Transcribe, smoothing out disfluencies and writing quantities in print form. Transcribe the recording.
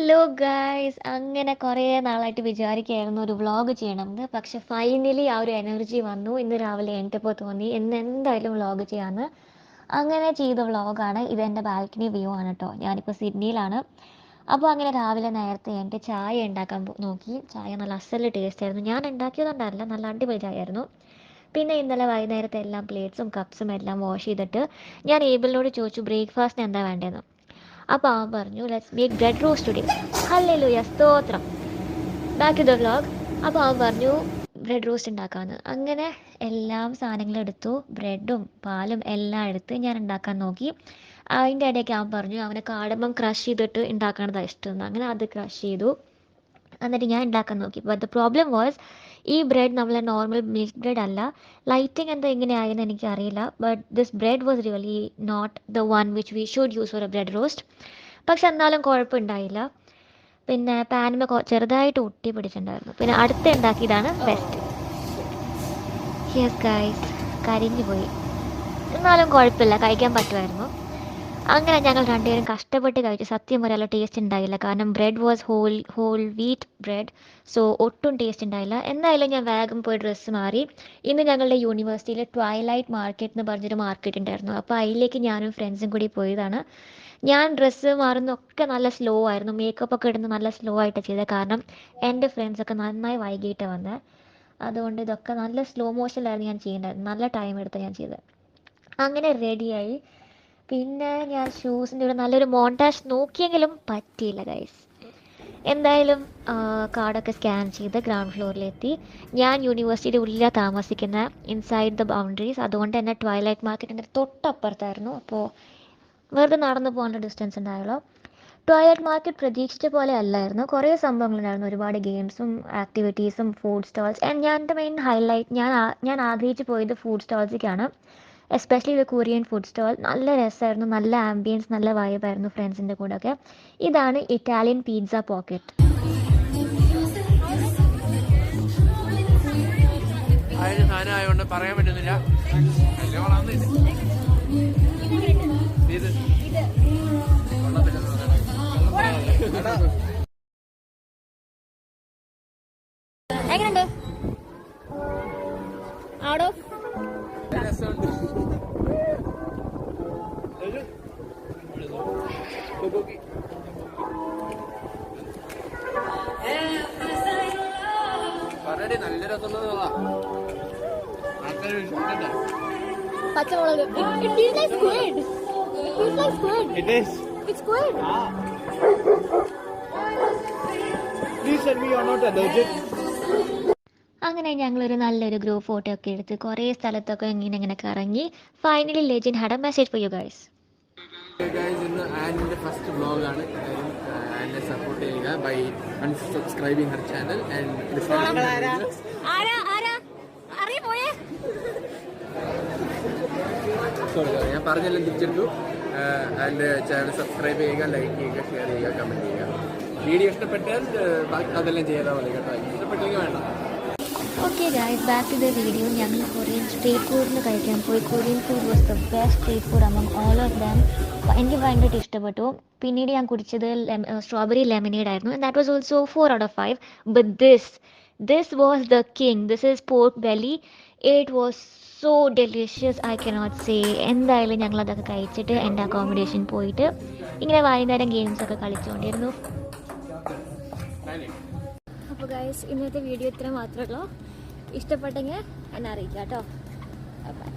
Hello guys, അങ്ങനെ കുറേ നാളായിട്ട് വിചാരിക്കുകയായിരുന്നു ഒരു വ്ളോഗ് ചെയ്യണമെന്ന്. പക്ഷെ ഫൈനലി ആ ഒരു എനർജി വന്നു. ഇന്ന് രാവിലെ എണീറ്റപ്പോൾ തോന്നി ഇന്ന് എന്തായാലും വ്ളോഗ് ചെയ്യാമെന്ന്. അങ്ങനെ ചെയ്ത വ്ളോഗാണ് ഇത്. എൻ്റെ ബാൽക്കണി വ്യൂ ആണ് കേട്ടോ. ഞാനിപ്പോൾ സിഡ്നിയിലാണ്. അപ്പോൾ അങ്ങനെ രാവിലെ നേരത്തെ എൻ്റെ ചായ ഉണ്ടാക്കാൻ നോക്കി. ചായ നല്ല അസല് ടേസ്റ്റ് ആയിരുന്നു. ഞാൻ ഉണ്ടാക്കിയതുകൊണ്ടല്ല, നല്ല അടിപൊളി ചായ ആയിരുന്നു. പിന്നെ ഇന്നലെ വൈകുന്നേരത്തെ എല്ലാം പ്ലേറ്റ്സും കപ്സും എല്ലാം വാഷ് ചെയ്തിട്ട് ഞാൻ ഏബിളിനോട് ചോദിച്ചു ബ്രേക്ക്ഫാസ്റ്റിന് എന്താ വേണ്ടതെന്ന്. അപ്പോൾ അവൻ പറഞ്ഞു let's make bread roast today. Hallelujah, സ്തോത്രം. Back to the vlog. അപ്പോൾ അവൻ പറഞ്ഞു ബ്രെഡ് റോസ്റ്റ് ഉണ്ടാക്കാമെന്ന്. അങ്ങനെ എല്ലാം സാധനങ്ങളും എടുത്തു, ബ്രെഡും പാലും എല്ലാം എടുത്ത് ഞാൻ ഉണ്ടാക്കാൻ നോക്കി. അതിൻ്റെ ഇടയ്ക്ക് അവൻ പറഞ്ഞു അവനെ കാടമ്പം ക്രഷ് ചെയ്തിട്ട് ഉണ്ടാക്കണതാണ് ഇഷ്ടമെന്ന്. അങ്ങനെ അത് ക്രഷ് ചെയ്തു. എന്നിട്ട് ഞാൻ ഉണ്ടാക്കാൻ നോക്കി. ബട്ട് ദ പ്രോബ്ലം വാസ്, ഈ ബ്രെഡ് നമ്മളെ നോർമൽ മിൽക്ക് ബ്രെഡ് അല്ല. ലൈറ്റിംഗ് എന്താ എങ്ങനെയായെന്ന് എനിക്കറിയില്ല. But this bread was really not the one which we should use for a bread roast. പക്ഷെ എന്നാലും കുഴപ്പമുണ്ടായില്ല. പിന്നെ പാനിമ ചെറുതായിട്ട് ഒട്ടി പിടിച്ചിട്ടുണ്ടായിരുന്നു. പിന്നെ അടുത്ത് ഉണ്ടാക്കിയതാണ് ബെസ്റ്റ്. യെസ് ഗൈസ്, കരിഞ്ഞു പോയി. എന്നാലും കുഴപ്പമില്ല, കഴിക്കാൻ പറ്റുമായിരുന്നു. അങ്ങനെ ഞങ്ങൾ രണ്ടുപേരും കഷ്ടപ്പെട്ട് കഴിച്ചു. സത്യം പറയാനുള്ള ടേസ്റ്റ് ഉണ്ടായില്ല, കാരണം bread was whole wheat bread. So ഒട്ടും ടേസ്റ്റ് ഉണ്ടായില്ല. എന്തായാലും ഞാൻ വേഗം പോയി ഡ്രസ്സ് മാറി. ഇന്ന് ഞങ്ങളുടെ യൂണിവേഴ്സിറ്റിയിൽ ട്വൈലൈറ്റ് മാർക്കറ്റ് എന്ന് പറഞ്ഞൊരു മാർക്കറ്റ് ഉണ്ടായിരുന്നു. അപ്പോൾ അതിലേക്ക് ഞാനും ഫ്രണ്ട്സും കൂടി പോയതാണ്. ഞാൻ ഡ്രസ്സ് മാറുന്നൊക്കെ നല്ല സ്ലോ ആയിരുന്നു. മേക്കപ്പ് ഒക്കെ ഇടുന്ന നല്ല സ്ലോ ആയിട്ട് ചെയ്തത്, കാരണം എൻ്റെ ഫ്രണ്ട്സൊക്കെ നന്നായി വൈകിട്ട് വന്നത്. അതുകൊണ്ട് ഇതൊക്കെ നല്ല സ്ലോ മോഷനിലായിരുന്നു ഞാൻ ചെയ്യേണ്ടത്. നല്ല ടൈം എടുത്ത് ഞാൻ ചെയ്തത്. അങ്ങനെ റെഡിയായി. പിന്നെ ഞാൻ ഷൂസിൻ്റെ ഇവിടെ നല്ലൊരു മോണ്ടാഷ് നോക്കിയെങ്കിലും പറ്റിയില്ല ഗൈസ്. എന്തായാലും കാർഡൊക്കെ സ്കാൻ ചെയ്ത് ഗ്രൗണ്ട് ഫ്ലോറിലെത്തി. ഞാൻ യൂണിവേഴ്സിറ്റിയുടെ ഉള്ളിലാണ് താമസിക്കുന്ന, ഇൻസൈഡ് ദ ബൗണ്ടറീസ്. അതുകൊണ്ട് തന്നെ ട്വൈലൈറ്റ് മാർക്കറ്റിൻ്റെ തൊട്ടപ്പുറത്തായിരുന്നു. അപ്പോൾ വെറുതെ നടന്നു പോകാനുള്ള ഡിസ്റ്റൻസ് ഉണ്ടായുള്ളൂ. ട്വൈലൈറ്റ് മാർക്കറ്റ് പ്രതീക്ഷിച്ച പോലെ അല്ലായിരുന്നു. കുറേ സംഭവങ്ങളുണ്ടായിരുന്നു, ഒരുപാട് ഗെയിംസും ആക്ടിവിറ്റീസും ഫുഡ് സ്റ്റോൾസ്. ആൻഡ് ഞാൻ എൻ്റെ മെയിൻ ഹൈലൈറ്റ്, ഞാൻ ആഗ്രഹിച്ച് പോയത് ഫുഡ് സ്റ്റോൾസിലേക്കാണ്. എസ്പെഷ്യലി ഒരു കൊറിയൻ ഫുഡ് സ്റ്റോൾ. നല്ല രസമായിരുന്നു, നല്ല ആംബിയൻസ്, നല്ല വൈബായിരുന്നു ഫ്രണ്ട്സിൻ്റെ കൂടെ ഒക്കെ. ഇതാണ് ഇറ്റാലിയൻ പിസ്സ പോക്കറ്റ്. പറയാൻ പറ്റുന്നില്ല. എങ്ങനെയുണ്ട്? ഔട്ട് ഓഫ് നല്ല രസമുള്ളതാ. പച്ചമുളക്. It feels like squid. It feels like squid. It is. It's squid. Please tell me you are not allergic. അങ്ങനെ ഞങ്ങളൊരു നല്ലൊരു ഗ്രൂപ്പ് ഫോട്ടോ ഒക്കെ എടുത്ത് കുറേ സ്ഥലത്തൊക്കെ ഇങ്ങനെ കറങ്ങി. Finally legend had a message for you guys. ഇന്ന് ആനിന്റെ ഫസ്റ്റ് വ്ലോഗാണ്. ആനിനെ സപ്പോർട്ട് ചെയ്യുക by subscribing her channel and sorry ഞാൻ പറഞ്ഞെല്ലാം തിരിച്ചെടുത്തു. ആൻഡ് ചാനൽ സബ്സ്ക്രൈബ് ചെയ്യുക, ലൈക്ക് ചെയ്യുക, ഷെയർ ചെയ്യുക, കമൻറ്റ് ചെയ്യുക. വീഡിയോ ഇഷ്ടപ്പെട്ടാൽ ബാക്കി അതെല്ലാം ചെയ്താൽ മതി കേട്ടോ. ഇഷ്ടപ്പെട്ടെങ്കിൽ വേണ്ട. Okay guys, back to the video. ഞങ്ങൾ കൊറിയൻ സ്ട്രീറ്റ് ഫുഡിന് കഴിക്കാൻ പോയി. Korean food was the best street food among all of dum. എനിക്ക് ഭയങ്കരമായിട്ട് ഇഷ്ടപ്പെട്ടു. പിന്നീട് ഞാൻ കുടിച്ചത് സ്ട്രോബെറി ലെമനേഡ് ആയിരുന്നു. That was also 4 out of 5. But this was the king. This is pork belly. It was so delicious, I cannot say. എന്തായാലും ഞങ്ങളതൊക്കെ കഴിച്ചിട്ട് എൻ്റെ അക്കോമഡേഷൻ പോയിട്ട് ഇങ്ങനെ വൈകുന്നേരം ഗെയിംസൊക്കെ കളിച്ചുകൊണ്ടിരുന്നു. അപ്പോൾ ഗൈസ്, ഇന്നത്തെ വീഡിയോ ഇത്ര മാത്രമേ ഉള്ളൂ. ഇഷ്ടപ്പെട്ടെങ്കിൽ എന്നെ അറിയിക്കാം കേട്ടോ. ബൈ.